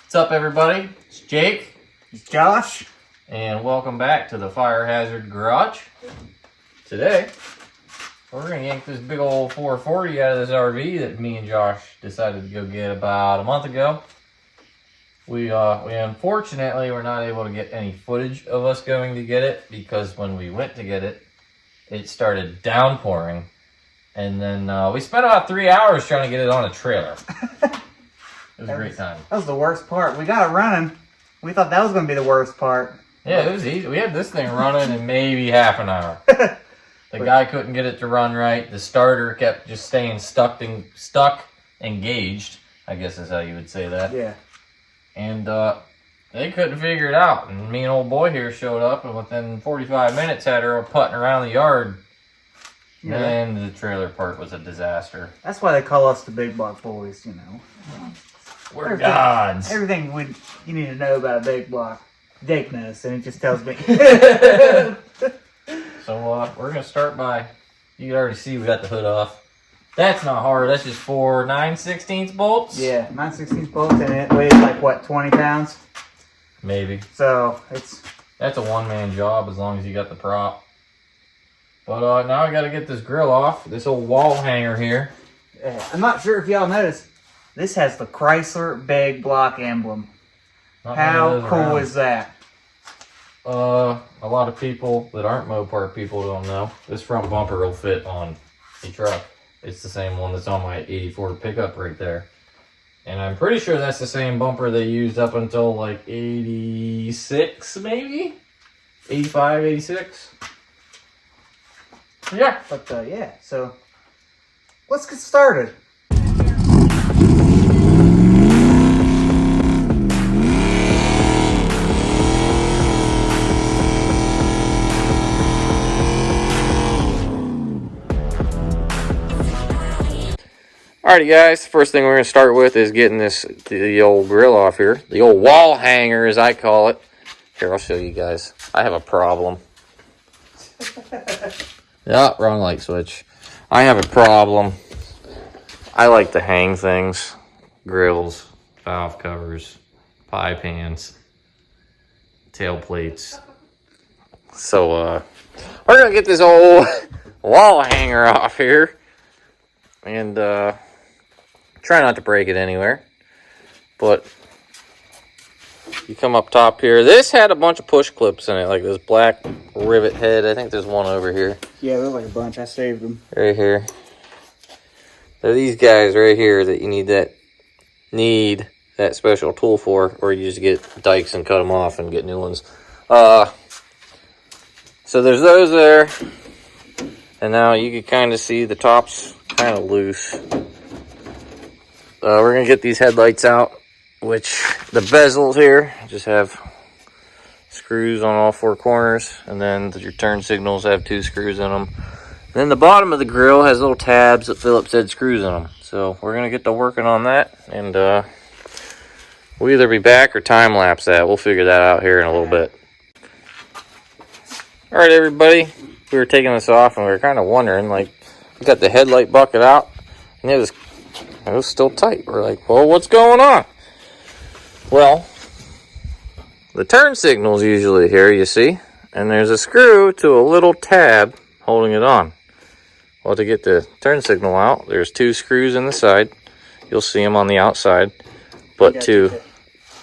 What's up, everybody? It's Jake. It's Josh. And welcome back to the Fire Hazard Garage. Today, we're going to yank this big old 440 out of this RV that me and Josh decided to go get about a month ago. We unfortunately were not able to get any footage of us going to get it because when we went to get it, it started downpouring. And then we spent about 3 hours trying to get it on a trailer. It was a great time. That was the worst part. We got it running. We thought that was going to be the worst part. Yeah, it was easy. We had this thing running in maybe half an hour. The guy couldn't get it to run right. The starter kept just staying stuck, engaged, I guess is how you would say that. Yeah. And they couldn't figure it out. And me and old boy here showed up, and within 45 minutes had her putting around the yard. Yeah. And the trailer part was a disaster. That's why they call us the Big Block Boys, you know. We're gods. Everything you need to know about a big block, Jake knows, and it just tells me. So we're going to start by, you can already see we got the hood off. That's not hard. That's just 4 9/16 bolts. Yeah, 9/16 bolts, and it weighs like, what, 20 pounds? Maybe. So, that's a one-man job as long as you got the prop. But now I got to get this grill off. This old wall hanger here. I'm not sure if y'all noticed. This has the Chrysler Big Block emblem. How cool is that? A lot of people that aren't Mopar people don't know. This front bumper will fit on a truck. It's the same one that's on my 84 pickup right there. And I'm pretty sure that's the same bumper they used up until like 86 maybe? 85, 86? Yeah. But yeah, so let's get started. Alrighty guys, first thing we're going to start with is getting the old grill off here. The old wall hanger as I call it. Here, I'll show you guys. I have a problem. Yeah, wrong light switch. I have a problem. I like to hang things. Grills, valve covers, pie pans, tail plates. So, we're going to get this old wall hanger off here. And, try not to break it anywhere. But you come up top here. This had a bunch of push clips in it, like this black rivet head. I think there's one over here. Yeah, there's like a bunch. I saved them. Right here. They're these guys right here that you need that special tool for, or you just get dikes and cut them off and get new ones. So there's those there. And now you can kind of see the top's kind of loose. We're going to get these headlights out, which the bezels here just have screws on all 4 corners, and then your turn signals have 2 screws in them. And then the bottom of the grill has little tabs that Phillips head screws in them. So we're going to get to working on that, and we'll either be back or time lapse that. We'll figure that out here in a little bit. All right, everybody, we were taking this off, and we were kind of wondering, like, we got the headlight bucket out, and it was still tight. We're like, well, what's going on? Well, the turn signal's usually here, you see, and there's a screw to a little tab holding it on. Well, to get the turn signal out, there's 2 screws in the side. You'll see them on the outside, but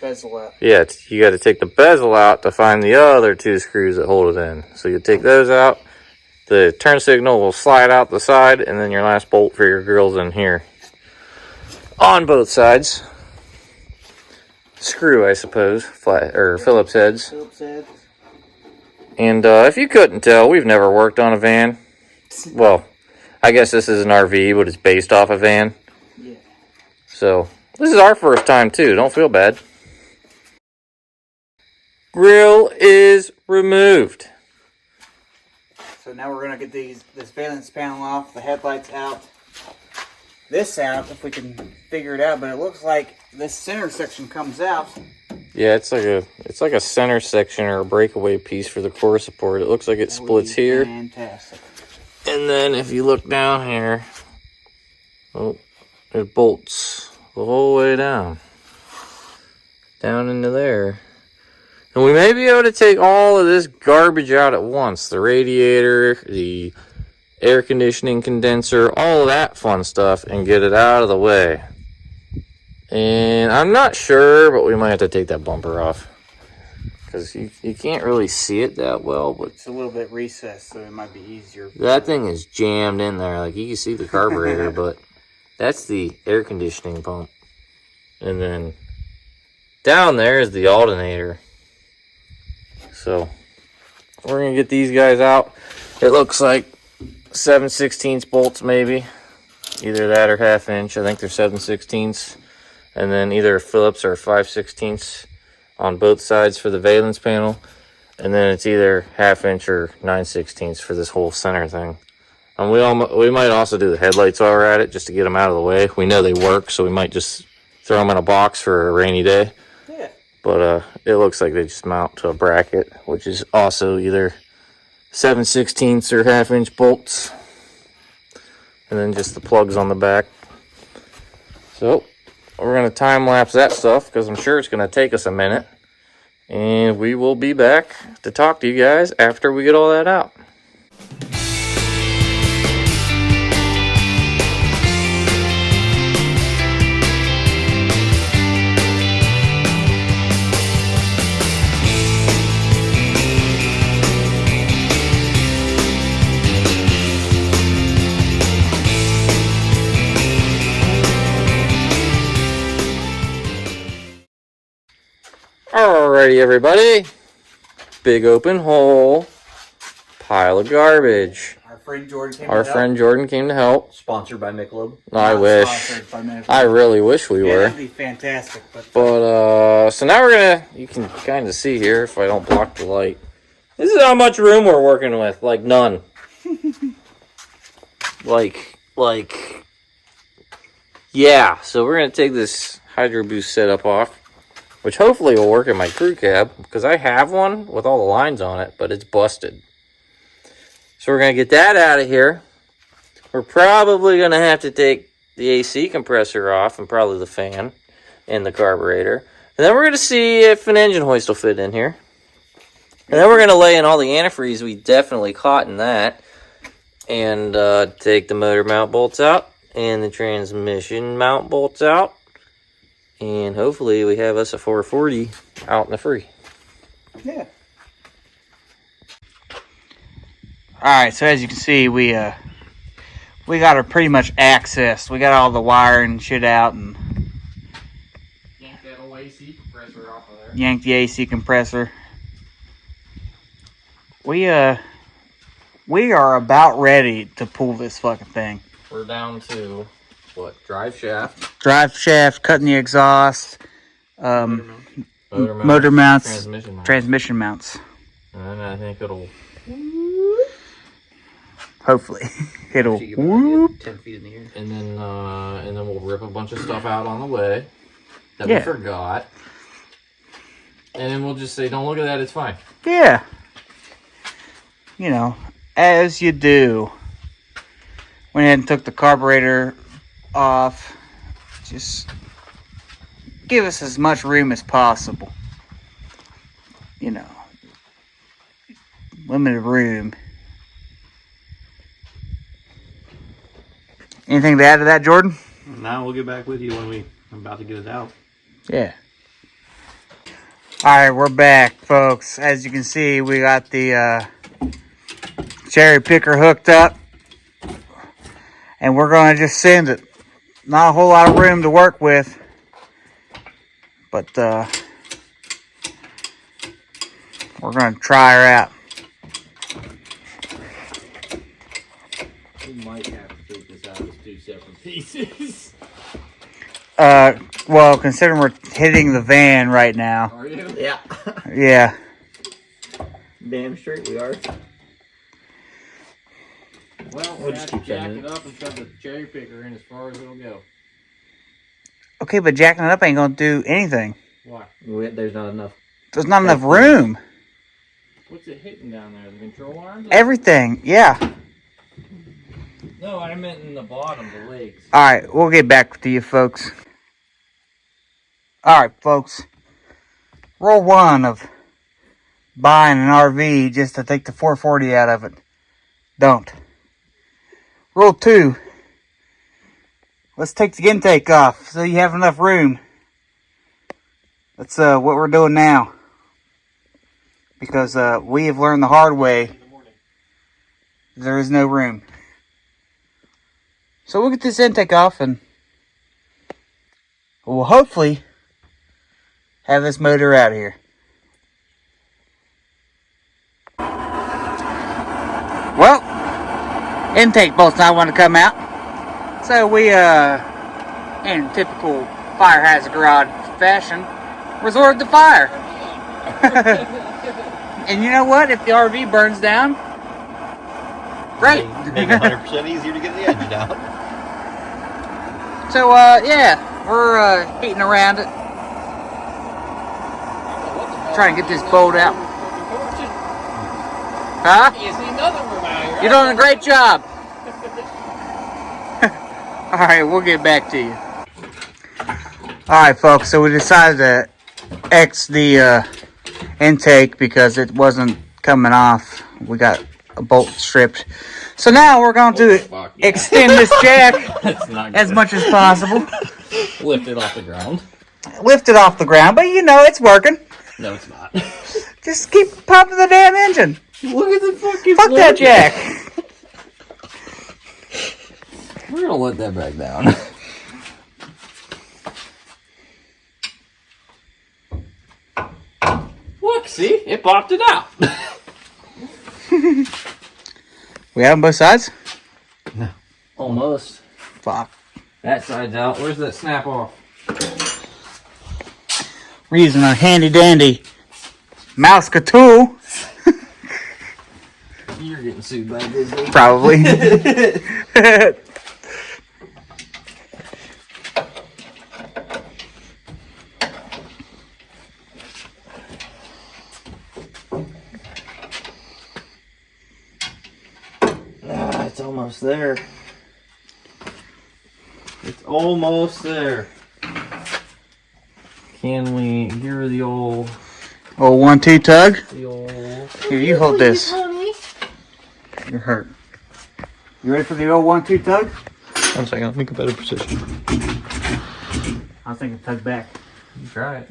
Bezel out. Yeah, you got to take the bezel out to find the other 2 screws that hold it in. So you take those out. The turn signal will slide out the side, and then your last bolt for your grill's in here. On both sides. Screw, I suppose, Phillips heads. And if you couldn't tell, we've never worked on a van. Well, I guess this is an RV, but it's based off a van. Yeah. So, this is our first time too. Don't feel bad. Grill is removed. So now we're going to get this valence panel off, the headlights out, this out, if we can figure it out, but it looks like this center section comes out. Yeah, it's like a center section or a breakaway piece for the core support. It looks like it splits here. Fantastic. And then if you look down here, oh, it bolts the whole way down. down into there. And we may be able to take all of this garbage out at once. The radiator, the air conditioning condenser, all of that fun stuff, and get it out of the way. And I'm not sure, but we might have to take that bumper off. Because you can't really see it that well, but It's a little bit recessed, so it might be easier. that thing is jammed in there. Like, you can see the carburetor, but that's the air conditioning pump. And then down there is the alternator. So we're going to get these guys out. It looks like 7/16 bolts maybe. Either that or 1/2 inch. I think they're 7/16. And then either a Phillips or a 5/16 on both sides for the valence panel. And then it's either 1/2 inch or 9/16 for this whole center thing. And we might also do the headlights while we're at it, just to get them out of the way. We know they work, so we might just throw them in a box for a rainy day. Yeah. But it looks like they just mount to a bracket, which is also either 7/16 or 1/2 inch bolts. And then just the plugs on the back. So we're going to time lapse that stuff, because I'm sure it's going to take us a minute. And we will be back to talk to you guys after we get all that out. Alrighty, everybody. Big open hole. Pile of garbage. Our friend Jordan came Our to friend Jordan came to help. Sponsored by Michelob. I Not wish. sponsored by Michelob. I really wish we Yeah, were. that'd be fantastic. But, so now we're gonna, you can kind of see here if I don't block the light. This is how much room we're working with. Like, none. like, yeah. So we're gonna take this Hydro Boost setup off, which hopefully will work in my crew cab, because I have one with all the lines on it, but it's busted. So we're going to get that out of here. We're probably going to have to take the AC compressor off, and probably the fan and the carburetor. And then we're going to see if an engine hoist will fit in here. And then we're going to lay in all the antifreeze we definitely caught in that. And take the motor mount bolts out and the transmission mount bolts out. And hopefully we have us a 440 out in the free. Yeah. Alright, so as you can see, we got her pretty much accessed. We got all the wire and shit out and Yank that old AC compressor off of there. yanked the AC compressor. We are about ready to pull this fucking thing. We're down to, what, drive shaft? Drive shaft, cutting the exhaust, motor mounts, transmission mounts. And I think it'll... Hopefully, it'll She whoop. 10 feet in the air. And then we'll rip a bunch of stuff out on the way that Yeah. we forgot. And then we'll just say, don't look at that, it's fine. Yeah. You know, as you do. Went ahead and took the carburetor off. Just give us as much room as possible. You know, limited room. Anything to add to that, Jordan? Now we'll get back with you when I'm about to get it out. Yeah. Alright, we're back, folks. As you can see, we got the cherry picker hooked up. And we're going to just send it. Not a whole lot of room to work with. But we're going to try her out. We might have to take this out as 2 separate pieces. Well, considering we're hitting the van right now. Are you? Yeah. Yeah. Damn straight we are. Well, We'll we'll just have to keep that jack in. it up and shove the cherry picker in as far as it'll go. Okay, but jacking it up ain't going to do anything. Why? There's not enough. There's not enough room. What's it hitting down there? The control arms? Everything. Yeah. No, I meant in the bottom, the legs. Alright, we'll get back to you, folks. Alright, folks. Rule 1 of buying an RV just to take the 440 out of it. Don't. Rule 2. Let's take the intake off so you have enough room. That's what we're doing now. Because we have learned the hard way. There is no room. So we'll get this intake off and we'll hopefully have this motor out of here. Well, intake bolt's not want to come out. So we, in typical fire hazard garage fashion, resorted to fire. And you know what? If the RV burns down, great. Make it 100% easier to get the engine out. So, yeah, we're heating around it. Trying to get this bolt out. Huh? You're doing a great job. Alright, we'll get back to you. Alright, folks, so we decided to X the intake because it wasn't coming off. We got a bolt stripped. So now we're going to extend this jack as much as possible. Lift it off the ground. Lift it off the ground, but you know it's working. No, it's not. Just keep pumping the damn engine. Look at the fucking. Fuck that jack. We're gonna let that back down. Look, see? It popped it out. We have them both sides? No. Almost. Fuck. That side's out. Where's that snap off? We're using our handy dandy Mauska tool. You're getting sued by Disney. Probably. It's almost there. It's almost there. Can we hear the old... Oh, 1-2 tug. The old... Here, you hold this. You're hurt. You ready for the old 1-2 tug? 1 second, let me get better position. I was thinking tug back. You try it.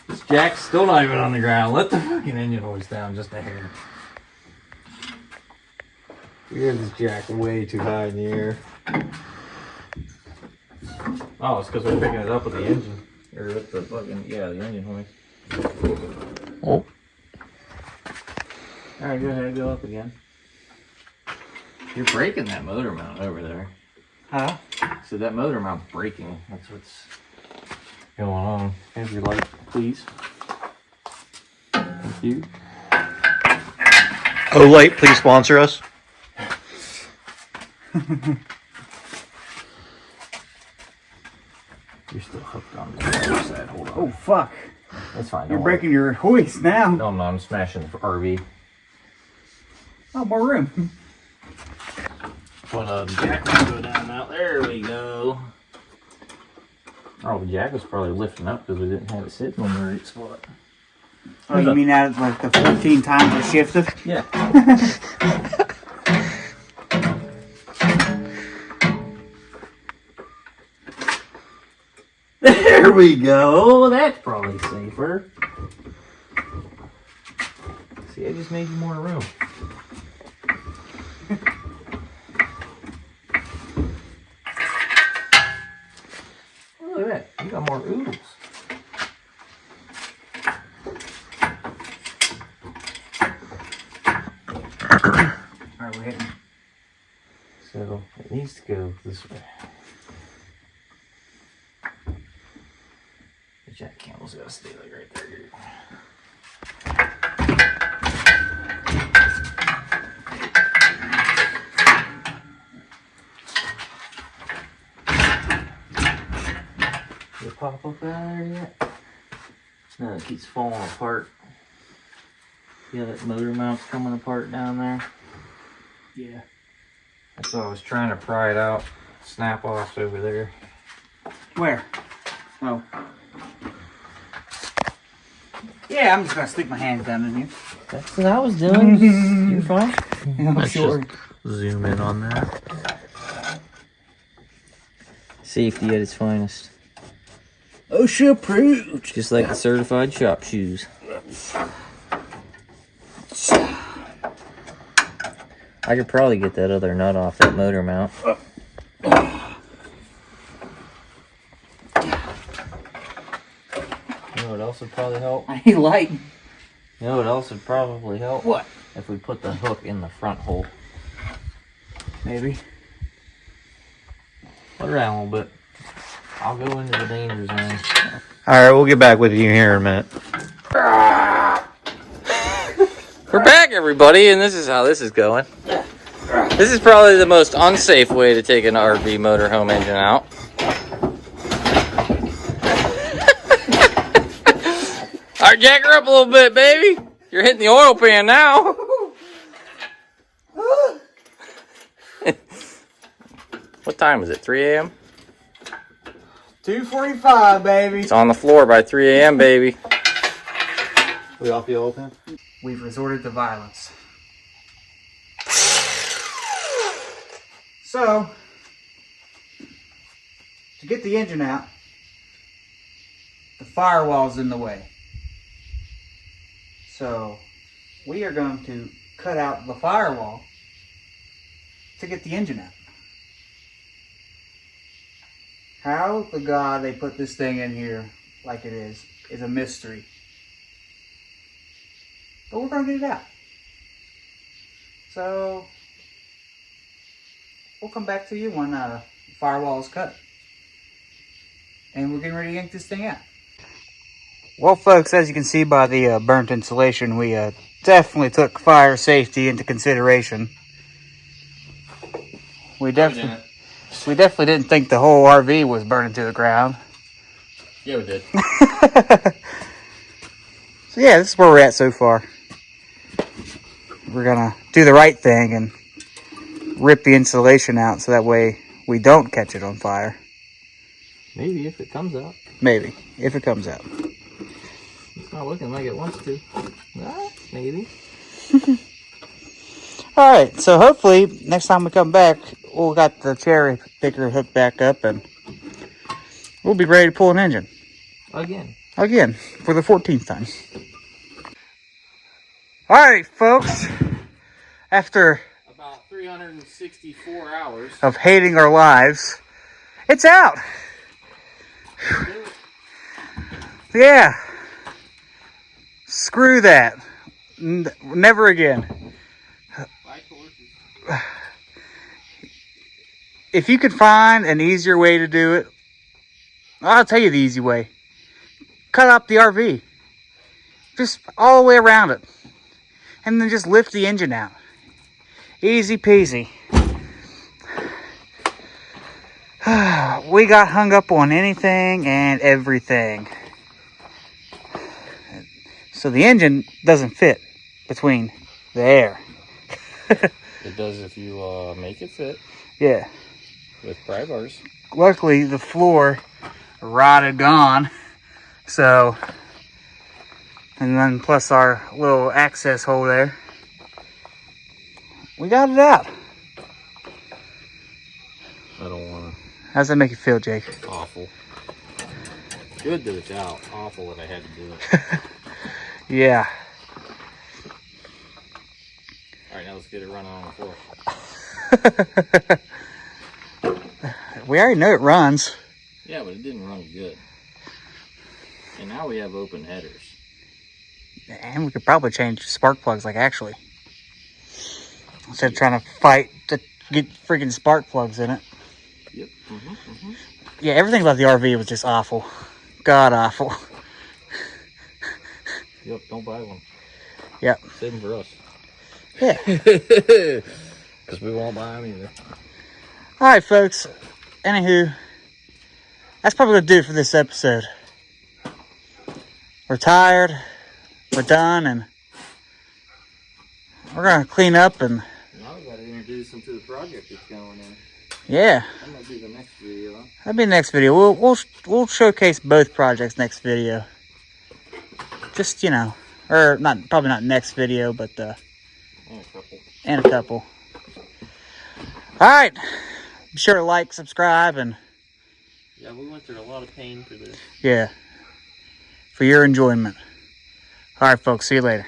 This jack's still not even on the ground. Let the fucking engine hoist down just a hair. We have this jack way too high in the air. Oh, it's because we're picking it up with the engine. Or with the fucking, yeah, the engine hoist. Oh. Alright, go ahead, go up again. You're breaking that motor mount over there. Huh? So that motor mount's breaking. That's what's going on. Have your light, please. Thank you. Olight, please sponsor us. You're still hooked on the other side. Hold on. Oh, fuck. That's fine. You're breaking your hoist now. No, I'm not. I'm smashing the RV. Oh, more room. But the jack will go down now. There we go. Oh, the jack was probably lifting up because we didn't have it sitting on the right spot. Oh, you mean that like the 14 times it shifted? Yeah. There we go. That's probably safer. See, I just made you more room. Look at that. You got more oodles. Alright, we're hitting. So it needs to go this way. The jack camel's gotta stay like right there, dude. Did it pop up out there yet? No, it keeps falling apart. Yeah, that motor mount's coming apart down there. Yeah. That's why I was trying to pry it out. Snap offs over there. Where? Oh. Yeah, I'm just gonna stick my hands down in here. That's what I was doing. You're fine. I'm Let's sure. just zoom in on that. Safety at its finest. OSHA approved. Just like the certified shop shoes. I could probably get that other nut off that motor mount. You know what else would probably help? I need light. You know what else would probably help? What? If we put the hook in the front hole. Maybe. Put it around a little bit. I'll go into the danger zone. Alright, we'll get back with you here in a minute. We're back, everybody, and this is how this is going. This is probably the most unsafe way to take an RV motorhome engine out. All right, jack her up a little bit, baby. You're hitting the oil pan now. What time is it? 3 a.m.? 2:45, baby. It's on the floor by 3 a.m., baby. We off the oil pan? We've resorted to violence. So, to get the engine out, the firewall's in the way. So, we are going to cut out the firewall to get the engine out. How the God they put this thing in here like it is a mystery. But we're going to get it out. So, we'll come back to you when the firewall is cut. And we're getting ready to yank this thing out. Well, folks, as you can see by the burnt insulation, we definitely took fire safety into consideration. We definitely didn't think the whole RV was burning to the ground. Yeah, we did. So yeah, this is where we're at so far. We're gonna do the right thing and rip the insulation out so that way we don't catch it on fire. Maybe if it comes out. Maybe, if it comes out. It's not looking like it wants to. Maybe. Alright, so hopefully next time we come back, we'll got the cherry picker hooked back up and we'll be ready to pull an engine. Again, for the 14th time. Alright, folks. After About 364 hours. of hating our lives, it's out. Yeah. Screw that. Never again. If you could find an easier way to do it, I'll tell you the easy way. Cut up the RV. Just all the way around it. And then just lift the engine out. Easy peasy. We got hung up on anything and everything. So the engine doesn't fit between the air. It does if you make it fit Yeah. with pry bars. Luckily, the floor rotted gone. So, and then plus our little access hole there. We got it out. I don't want How's that make you feel, Jake? to. Awful. Good that it's out. Awful that I had to do it. Yeah. All right, now let's get it running on the floor. We already know it runs. Yeah, but it didn't run good. And now we have open headers. And we could probably change spark plugs, like actually. Instead of trying to fight to get freaking spark plugs in it. Yep. Yeah, everything about the RV was just awful. God awful. Yep, don't buy one. Yep. Save them for us. Yeah. Because we won't buy them either. Alright, folks. Anywho, that's probably going to do it for this episode. We're tired. We're done. And we're going to clean up. And Now we got to introduce them to the project that's going in. yeah. That might be the next video. That'll be the next video. We'll showcase both projects next video. Just, you know, or not, probably not next video, but and a couple. All right, be sure to like, subscribe, and Yeah, we went through a lot of pain for this. yeah, for your enjoyment. All right, folks, see you later.